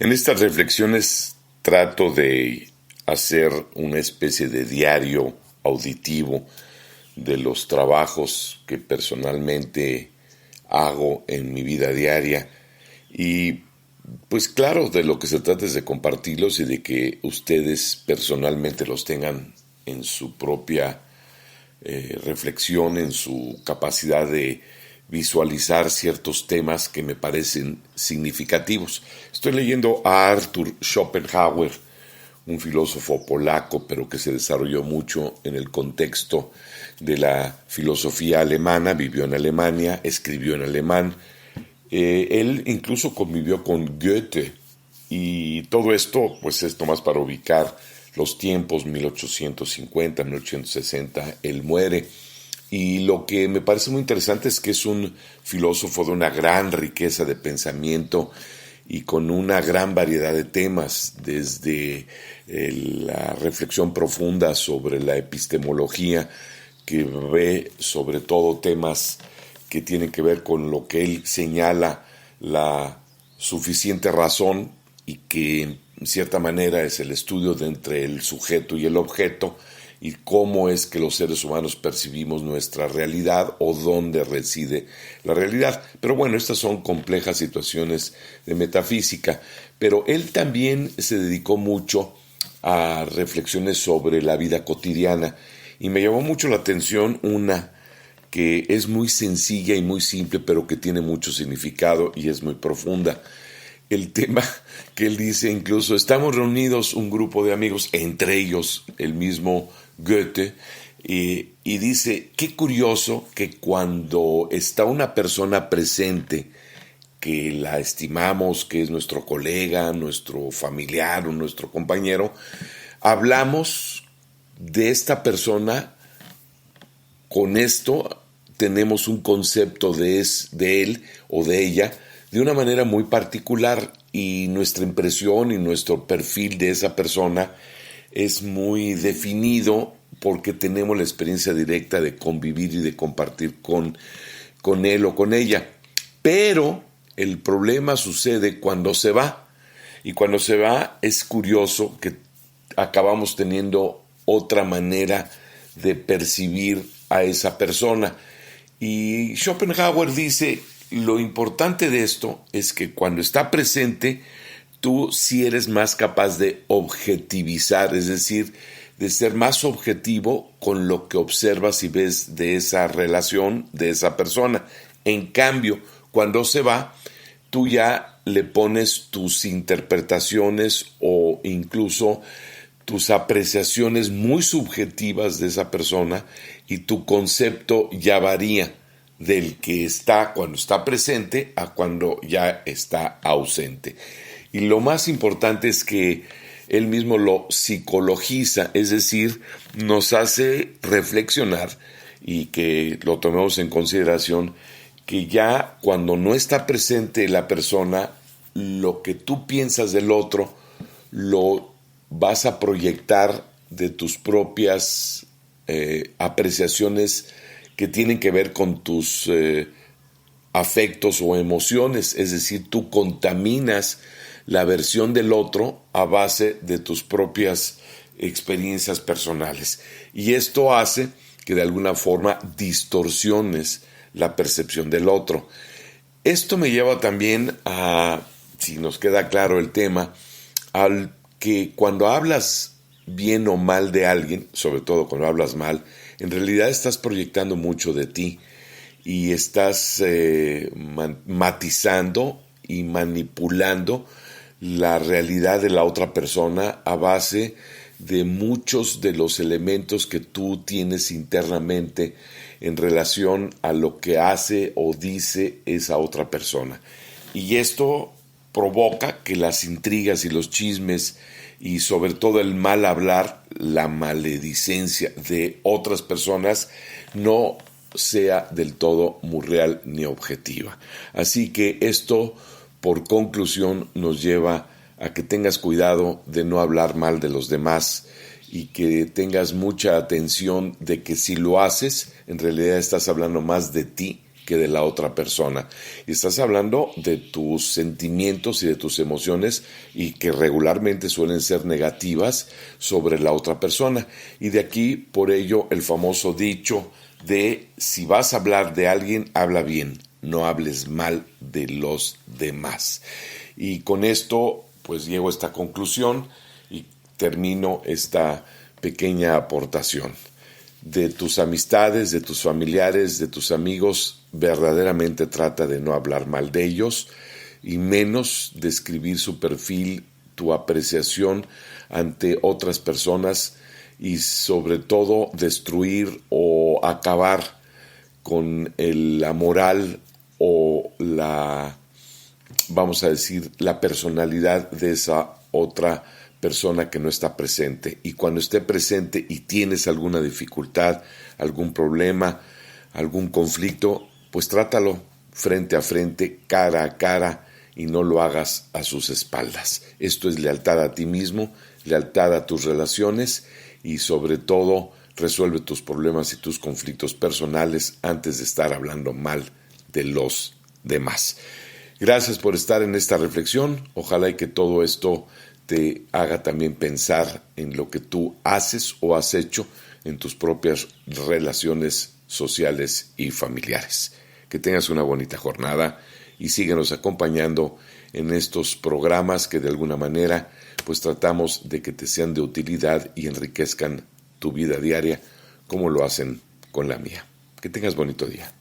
En estas reflexiones trato de hacer una especie de diario auditivo de los trabajos que personalmente hago en mi vida diaria y pues claro, de lo que se trata es de compartirlos y de que ustedes personalmente los tengan en su propia reflexión, en su capacidad de visualizar ciertos temas que me parecen significativos. Estoy leyendo a Arthur Schopenhauer, un filósofo polaco, pero que se desarrolló mucho en el contexto de la filosofía alemana, vivió en Alemania, escribió en alemán. Él incluso convivió con Goethe y todo esto pues es nomás para ubicar los tiempos, 1850, 1860, él muere. Y lo que me parece muy interesante es que es un filósofo de una gran riqueza de pensamiento y con una gran variedad de temas, desde la reflexión profunda sobre la epistemología, que ve sobre todo temas que tienen que ver con lo que él señala la suficiente razón y que en cierta manera es el estudio de entre el sujeto y el objeto y cómo es que los seres humanos percibimos nuestra realidad o dónde reside la realidad. Pero bueno, estas son complejas situaciones de metafísica, pero él también se dedicó mucho a reflexiones sobre la vida cotidiana y me llamó mucho la atención una que es muy sencilla y muy simple, pero que tiene mucho significado y es muy profunda. El tema que él dice incluso, estamos reunidos un grupo de amigos, entre ellos el mismo Goethe, y dice, qué curioso que cuando está una persona presente, que la estimamos, que es nuestro colega, nuestro familiar o nuestro compañero, hablamos de esta persona. Con esto tenemos un concepto de él o de ella de una manera muy particular y nuestra impresión y nuestro perfil de esa persona es muy definido porque tenemos la experiencia directa de convivir y de compartir con él o con ella. Pero el problema sucede cuando se va. Y cuando se va es curioso que acabamos teniendo otra manera de percibir a esa persona. Y Schopenhauer dice, lo importante de esto es que cuando está presente, tú sí eres más capaz de objetivizar, es decir, de ser más objetivo con lo que observas y ves de esa relación, de esa persona. En cambio, cuando se va, tú ya le pones tus interpretaciones o incluso tus apreciaciones muy subjetivas de esa persona y tu concepto ya varía del que está cuando está presente a cuando ya está ausente. Y lo más importante es que él mismo lo psicologiza, es decir, nos hace reflexionar y que lo tomemos en consideración que ya cuando no está presente la persona, lo que tú piensas del otro lo vas a proyectar de tus propias apreciaciones que tienen que ver con tus afectos o emociones, es decir, tú contaminas la versión del otro a base de tus propias experiencias personales. Y esto hace que de alguna forma distorsiones la percepción del otro. Esto me lleva también a, si nos queda claro el tema, al que cuando hablas bien o mal de alguien, sobre todo cuando hablas mal, en realidad estás proyectando mucho de ti y estás matizando y manipulando la realidad de la otra persona a base de muchos de los elementos que tú tienes internamente en relación a lo que hace o dice esa otra persona. Y esto provoca que las intrigas y los chismes y sobre todo el mal hablar, la maledicencia de otras personas no sea del todo muy real ni objetiva. Así que esto, por conclusión, nos lleva a que tengas cuidado de no hablar mal de los demás y que tengas mucha atención de que si lo haces, en realidad estás hablando más de ti que de la otra persona. Y estás hablando de tus sentimientos y de tus emociones y que regularmente suelen ser negativas sobre la otra persona. Y de aquí, por ello, el famoso dicho de si vas a hablar de alguien, habla bien, no hables mal de los demás. Y con esto, pues llego a esta conclusión y termino esta pequeña aportación. De tus amistades, de tus familiares, de tus amigos, verdaderamente trata de no hablar mal de ellos y menos describir su perfil, tu apreciación ante otras personas y sobre todo destruir o acabar con la moral o vamos a decir, la personalidad de esa otra persona que no está presente. Y cuando esté presente y tienes alguna dificultad, algún problema, algún conflicto, pues trátalo frente a frente, cara a cara, y no lo hagas a sus espaldas. Esto es lealtad a ti mismo, lealtad a tus relaciones y sobre todo resuelve tus problemas y tus conflictos personales antes de estar hablando mal de los demás. Gracias por estar en esta reflexión. Ojalá y que todo esto te haga también pensar en lo que tú haces o has hecho en tus propias relaciones sociales y familiares. Que tengas una bonita jornada y síguenos acompañando en estos programas que de alguna manera pues tratamos de que te sean de utilidad y enriquezcan tu vida diaria como lo hacen con la mía. Que tengas bonito día.